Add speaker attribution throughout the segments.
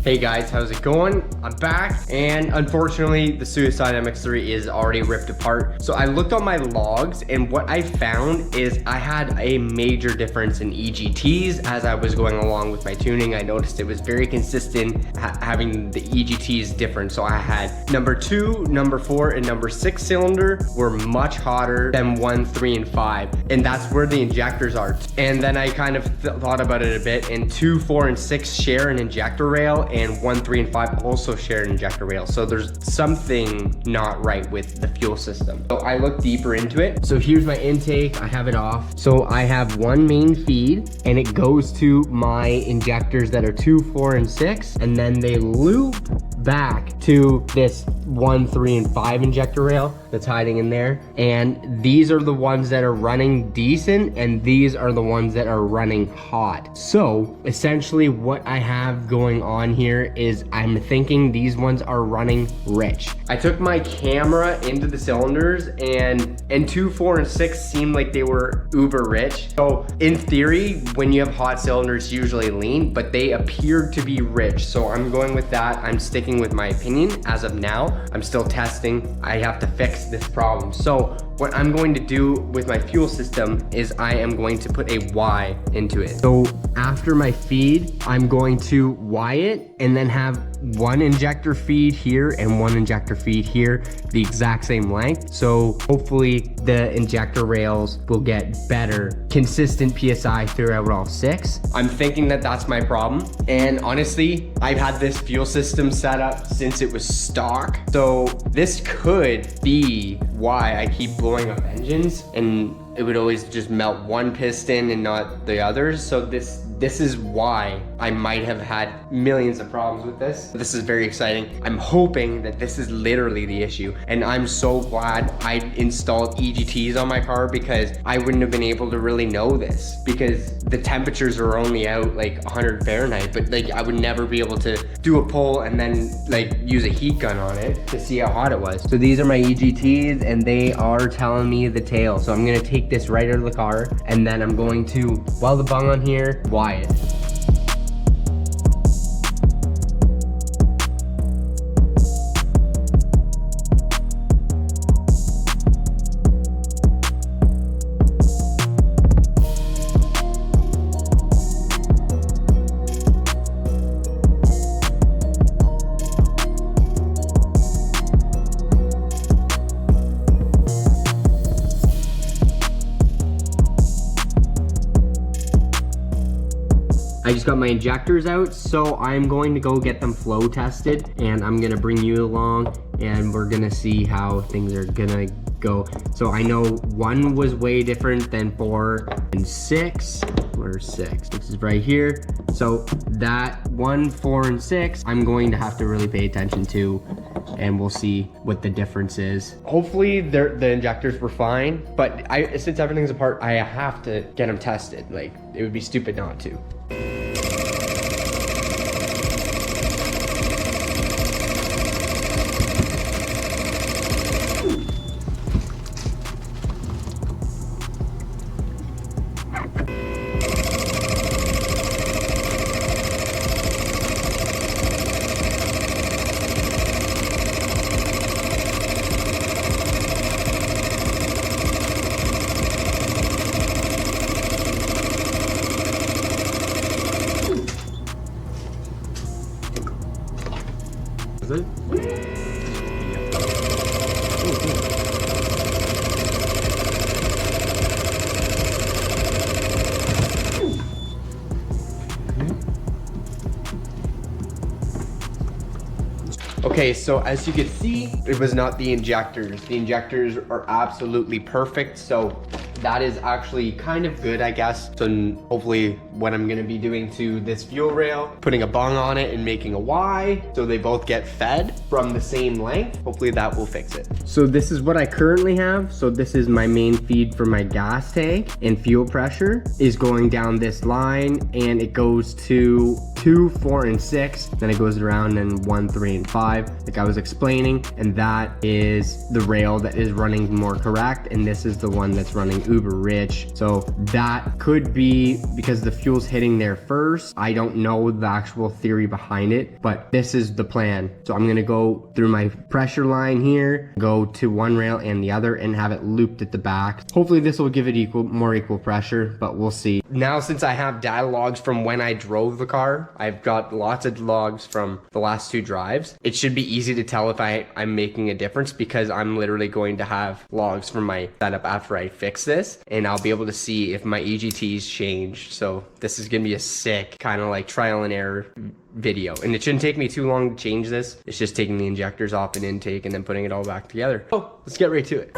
Speaker 1: Hey guys, how's it going? I'm back, and unfortunately the Suicide MX3 is already ripped apart. So I looked on my logs, and what I found is I had a major difference in EGTs as I was going along with my tuning. I noticed it was very consistent having the EGTs different. So I had number 2, number 4, and number 6 cylinder were much hotter than 1, 3, and 5, and that's where the injectors are. And then I kind of thought about it a bit, and 2, 4, and 6 share an injector rail, and 1, 3, and 5 also share an injector rail. So there's something not right with the fuel system. So I looked deeper into it. So here's my intake. I have it off. So I have one main feed, and it goes to my injectors that are 2, 4, and 6, and then they loop back to this 1, 3, and 5 injector rail that's hiding in there. And these are the ones that are running decent, and these are the ones that are running hot. So essentially what I have going on here is I'm thinking these ones are running rich. I took my camera into the cylinders, and 2, 4, and 6 seemed like they were uber rich. So in theory, when you have hot cylinders, usually lean, but they appeared to be rich. So I'm going with that. I'm sticking with my opinion as of now. I'm still testing. I have to fix this problem. So what I'm going to do with my fuel system is I am going to put a Y into it. So after my feed, I'm going to Y it and then have one injector feed here and one injector feed here, the exact same length. So hopefully the injector rails will get better, consistent PSI throughout all 6. I'm thinking that that's my problem. And honestly, I've had this fuel system set up since it was stock. So this could be why I keep blowing up engines, and it would always just melt one piston and not the others. So this is why I might have had millions of problems with this. This is very exciting. I'm hoping that this is literally the issue. And I'm so glad I installed EGTs on my car, because I wouldn't have been able to really know this, because the temperatures are only out like 100 Fahrenheit, but like I would never be able to do a pull and then like use a heat gun on it to see how hot it was. So these are my EGTs, and they are telling me the tale. So I'm gonna take this right out of the car, and then I'm going to weld the bung on here, Y it. I just got my injectors out, so I'm going to go get them flow tested, and I'm gonna bring you along, and we're gonna see how things are gonna go. So I know 1 was way different than 4 and 6. Where's 6? 6 is right here. So that 1, 4, and 6, I'm going to have to really pay attention to, and we'll see what the difference is. Hopefully the injectors were fine, but since everything's apart, I have to get them tested. Like, it would be stupid not to. Is it? Okay, so as you can see, it was not the injectors. The injectors are absolutely perfect, so that is actually kind of good, I guess. So hopefully what I'm gonna be doing to this fuel rail, putting a bung on it and making a Y, so they both get fed from the same length. Hopefully that will fix it. So this is what I currently have. So this is my main feed for my gas tank, and fuel pressure is going down this line, and it goes to 2, 4, and 6. Then it goes around and 1, 3, and 5, like I was explaining. And that is the rail that is running more correct, and this is the one that's running uber rich. So that could be because the fuel's hitting there first. I don't know the actual theory behind it, but this is the plan. So I'm gonna go through my pressure line here, go to one rail and the other, and have it looped at the back. Hopefully this will give it more equal pressure, but we'll see. Now, since I have data logs from when I drove the car, I've got lots of logs from the last 2 drives. It should be easy to tell if I'm making a difference, because I'm literally going to have logs from my setup after I fix this, and I'll be able to see if my EGT's changed. So this is gonna be a sick kind of like trial and error video, and it shouldn't take me too long to change this. It's just taking the injectors off an intake and then putting it all back together. Oh, let's get right to it.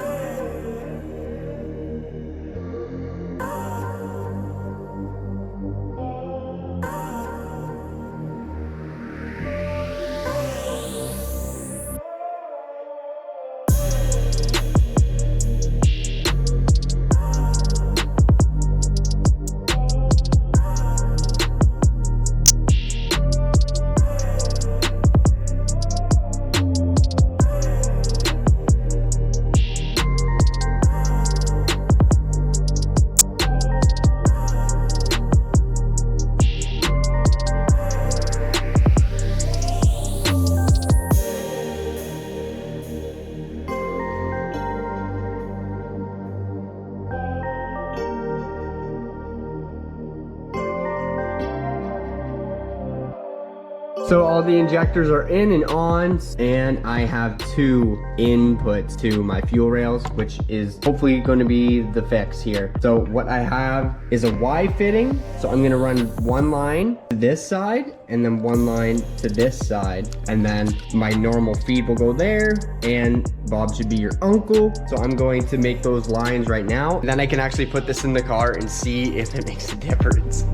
Speaker 1: So all the injectors are in and on, and I have 2 inputs to my fuel rails, which is hopefully going to be the fix here. So what I have is a Y fitting. So I'm going to run 1 line to this side and then 1 line to this side. And then my normal feed will go there, and Bob should be your uncle. So I'm going to make those lines right now. And then I can actually put this in the car and see if it makes a difference.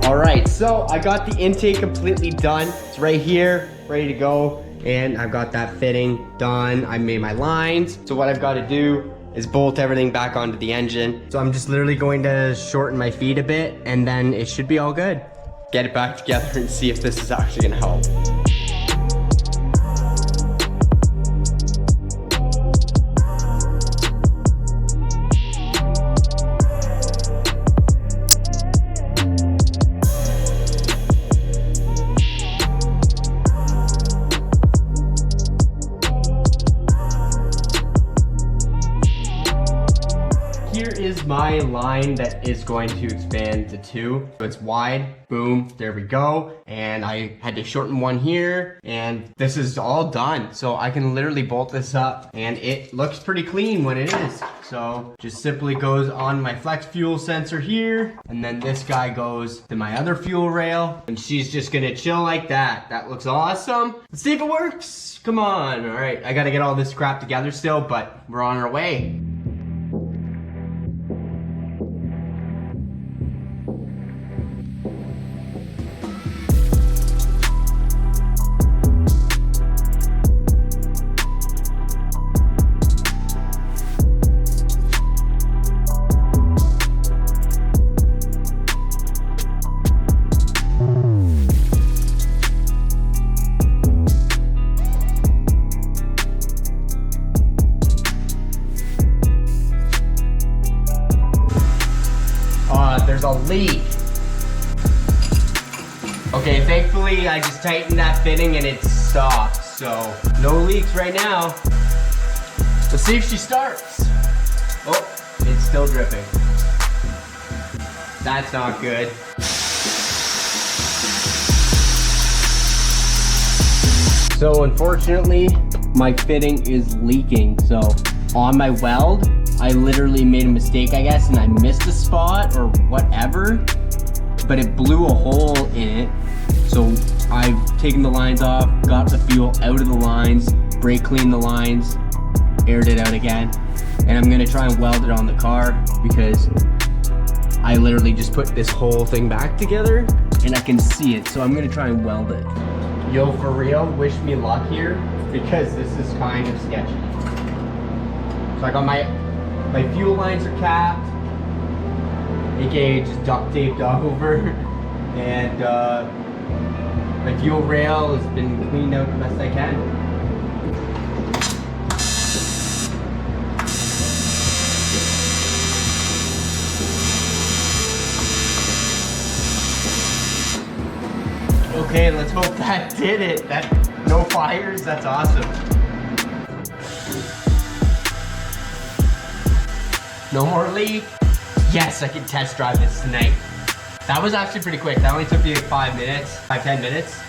Speaker 1: All right, so I got the intake completely done. It's right here, ready to go. And I've got that fitting done. I made my lines. So what I've got to do is bolt everything back onto the engine. So I'm just literally going to shorten my feed a bit, and then it should be all good. Get it back together and see if this is actually gonna help. Here is my line that is going to expand to 2. So it's wide, boom, there we go. And I had to shorten 1 here, and this is all done. So I can literally bolt this up, and it looks pretty clean when it is. So just simply goes on my flex fuel sensor here, and then this guy goes to my other fuel rail, and she's just gonna chill like that. That looks awesome. Let's see if it works. Come on. All right, I gotta get all this crap together still, but we're on our way. There's a leak. Okay, thankfully I just tightened that fitting and it stopped. So no leaks right now. Let's see if she starts. Oh, it's still dripping. That's not good. So unfortunately, my fitting is leaking. So on my weld, I literally made a mistake, I guess, and I missed a spot or whatever, but it blew a hole in it. So I've taken the lines off, got the fuel out of the lines, brake cleaned the lines, aired it out again, and I'm gonna try and weld it on the car because I literally just put this whole thing back together and I can see it. So I'm gonna try and weld it. Yo, for real, wish me luck here because this is kind of sketchy. So I got my fuel lines are capped. aka just duct taped over. And my fuel rail has been cleaned out the best I can. Okay, let's hope that did it. That no fires, that's awesome. No more leak. Yes, I can test drive this tonight. That was actually pretty quick. That only took me like 5 minutes, 10 minutes.